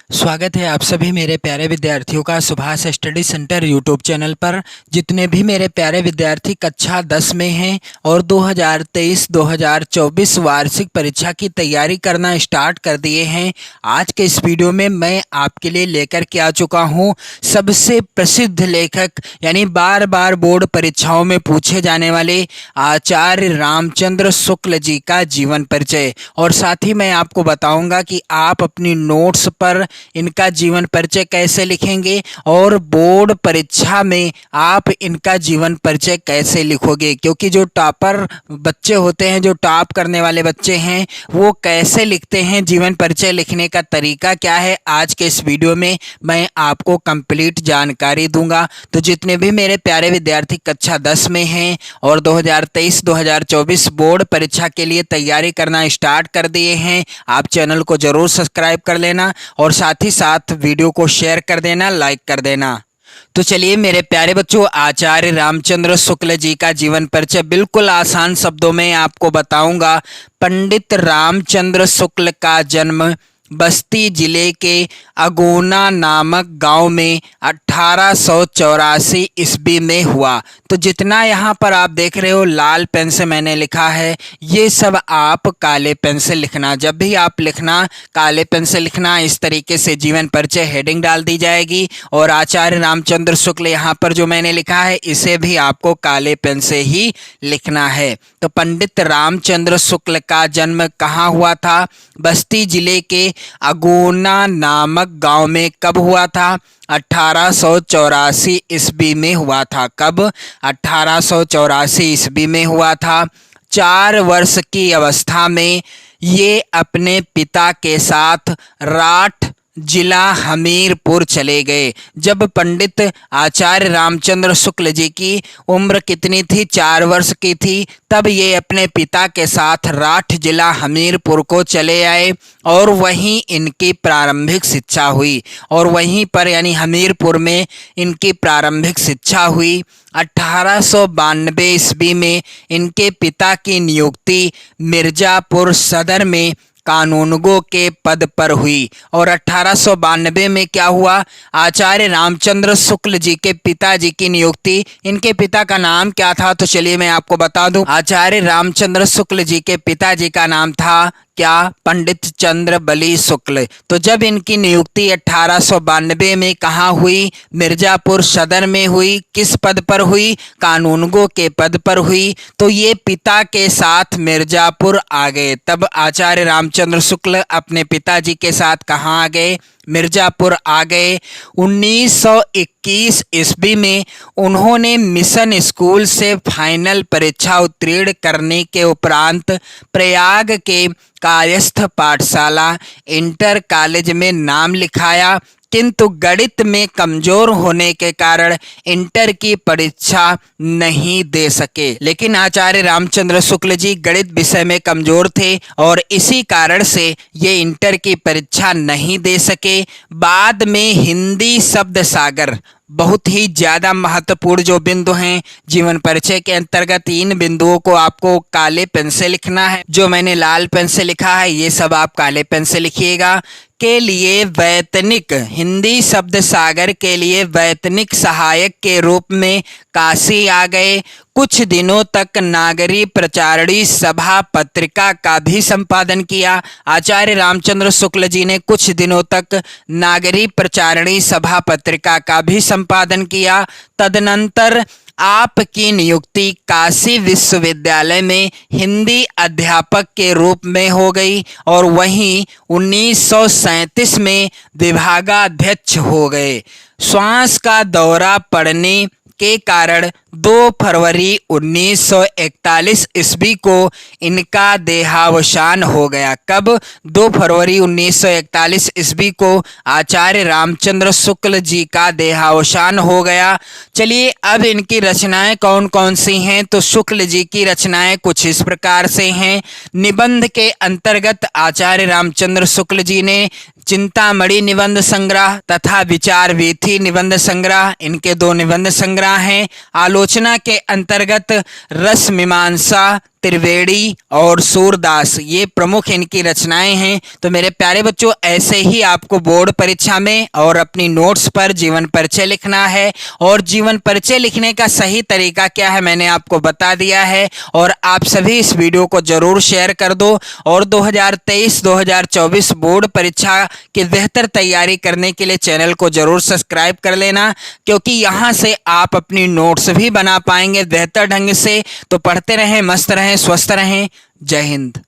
स्वागत है आप सभी मेरे प्यारे विद्यार्थियों का Subhash study centre YouTube channel पर। जितने भी मेरे प्यारे विद्यार्थी कक्षा 10 में हैं और 2023-2024 वार्षिक परीक्षा की तैयारी करना स्टार्ट कर दिए हैं, आज के इस वीडियो में मैं आपके लिए लेकर के आ चुका हूं सबसे प्रसिद्ध लेखक यानी बार बार बोर्ड परीक्षाओं में पूछे जाने वाले आचार्य रामचंद्र शुक्ल जी का जीवन परिचय। और साथ ही मैं आपको बताऊंगा कि आप अपनी नोट्स पर इनका जीवन परिचय कैसे लिखेंगे और बोर्ड परीक्षा में आप इनका जीवन परिचय कैसे लिखोगे, क्योंकि जो टॉपर बच्चे होते हैं, जो टॉप करने वाले बच्चे हैं, वो कैसे लिखते हैं, जीवन परिचय लिखने का तरीका क्या है, आज के इस वीडियो में मैं आपको कंप्लीट जानकारी दूंगा। तो जितने भी मेरे प्यारे विद्यार्थी कक्षा 10 में हैं और 2023-2024 बोर्ड परीक्षा के लिए तैयारी करना स्टार्ट कर दिए हैं, आप चैनल को जरूर सब्सक्राइब कर लेना और साथ ही साथ वीडियो को शेयर कर देना, लाइक कर देना। तो चलिए मेरे प्यारे बच्चों, आचार्य रामचंद्र शुक्ल जी का जीवन परिचय बिल्कुल आसान शब्दों में आपको बताऊंगा। पंडित रामचंद्र शुक्ल का जन्म बस्ती जिले के अगोना नामक गांव में 1884 ईस्वी में हुआ। तो जितना यहाँ पर आप देख रहे हो लाल पेन से मैंने लिखा है, ये सब आप काले पेन से लिखना। जब भी आप लिखना काले पेन से लिखना। इस तरीके से जीवन परिचय हेडिंग डाल दी जाएगी और आचार्य रामचंद्र शुक्ल यहाँ पर जो मैंने लिखा है इसे भी आपको काले पेन से ही लिखना है। तो पंडित रामचंद्र शुक्ल का जन्म कहाँ हुआ था? बस्ती जिले के अगोना नामक गांव में। कब हुआ था? 1884 ईस्वी में हुआ था। कब? 1884 ईस्वी में हुआ था। 4 वर्ष की अवस्था में ये अपने पिता के साथ राठ जिला हमीरपुर चले गए। जब पंडित आचार्य रामचंद्र शुक्ल जी की उम्र कितनी थी? 4 वर्ष की थी। तब ये अपने पिता के साथ राठ जिला हमीरपुर को चले आए और वहीं इनकी प्रारंभिक शिक्षा हुई और वहीं पर यानी हमीरपुर में इनकी प्रारंभिक शिक्षा हुई। 1892 ईस्वी में इनके पिता की नियुक्ति मिर्जापुर सदर में कानूनगो के पद पर हुई। और 1892 में क्या हुआ? आचार्य रामचंद्र शुक्ल जी के पिताजी की नियुक्ति, इनके पिता का नाम क्या था? तो चलिए मैं आपको बता दूं, आचार्य रामचंद्र शुक्ल जी के पिताजी का नाम था क्या? पंडित चंद्र बली शुक्ल। तो जब इनकी नियुक्ति 1892 में कहाँ हुई? मिर्जापुर सदर में हुई। किस पद पर हुई? कानूनगो के पद पर हुई। तो ये पिता के साथ मिर्जापुर आ गए। तब आचार्य रामचंद्र शुक्ल अपने पिताजी के साथ कहाँ आ गए? मिर्जापुर आ गए। 1921 ईस्वी में उन्होंने मिशन स्कूल से फाइनल परीक्षा उत्तीर्ण करने के उपरांत प्रयाग के कायस्थ पाठशाला इंटर कॉलेज में नाम लिखाया, किंतु गणित में कमजोर होने के कारण इंटर की परीक्षा नहीं दे सके। लेकिन आचार्य रामचंद्र शुक्ल जी गणित विषय में कमजोर थे और इसी कारण से ये इंटर की परीक्षा नहीं दे सके। बाद में हिंदी शब्द सागर, बहुत ही ज़्यादा महत्वपूर्ण जो बिंदु हैं जीवन परिचय के अंतर्गत, इन बिंदुओं को आपको काले पेन से लिखना है। जो मैंने लाल पेन से लिखा है ये सब आप काले पेन से लिखिएगा। के लिए वैतनिक, हिंदी शब्द सागर के लिए वैतनिक सहायक के रूप में काशी आ गए। कुछ दिनों तक नागरी प्रचारणी सभा पत्रिका का भी संपादन किया। आचार्य रामचंद्र शुक्ल जी ने कुछ दिनों तक नागरी प्रचारणी सभा पत्रिका का भी संपादन किया। तदनंतर आपकी नियुक्ति काशी विश्वविद्यालय में हिंदी अध्यापक के रूप में हो गई और वहीं 1937 में विभागाध्यक्ष हो गए। श्वास का दौरा पड़ने के कारण 2 फरवरी 1941 ईस्वी को इनका देहावसान हो गया। कब? 2 फरवरी 1941 ईस्वी को आचार्य रामचंद्र शुक्ल जी का देहावसान हो गया। चलिए अब इनकी रचनाएं कौन कौन सी हैं? तो शुक्ल जी की रचनाएं कुछ इस प्रकार से हैं। निबंध के अंतर्गत आचार्य रामचंद्र शुक्ल जी ने चिंतामणि निबंध संग्रह तथा विचार वीथी निबंध संग्रह, इनके 2 निबंध संग्रह हैं। आलोचना के अंतर्गत रस मीमांसा त्रिवेदी और सूरदास, ये प्रमुख इनकी रचनाएं हैं। तो मेरे प्यारे बच्चों, ऐसे ही आपको बोर्ड परीक्षा में और अपनी नोट्स पर जीवन परिचय लिखना है, और जीवन परिचय लिखने का सही तरीका क्या है मैंने आपको बता दिया है। और आप सभी इस वीडियो को जरूर शेयर कर दो, और 2023-2024 बोर्ड परीक्षा की बेहतर तैयारी करने के लिए चैनल को जरूर सब्सक्राइब कर लेना, क्योंकि यहाँ से आप अपनी नोट्स भी बना पाएंगे बेहतर ढंग से। तो पढ़ते रहें, मस्त रहें, स्वस्थ रहें। जय हिंद।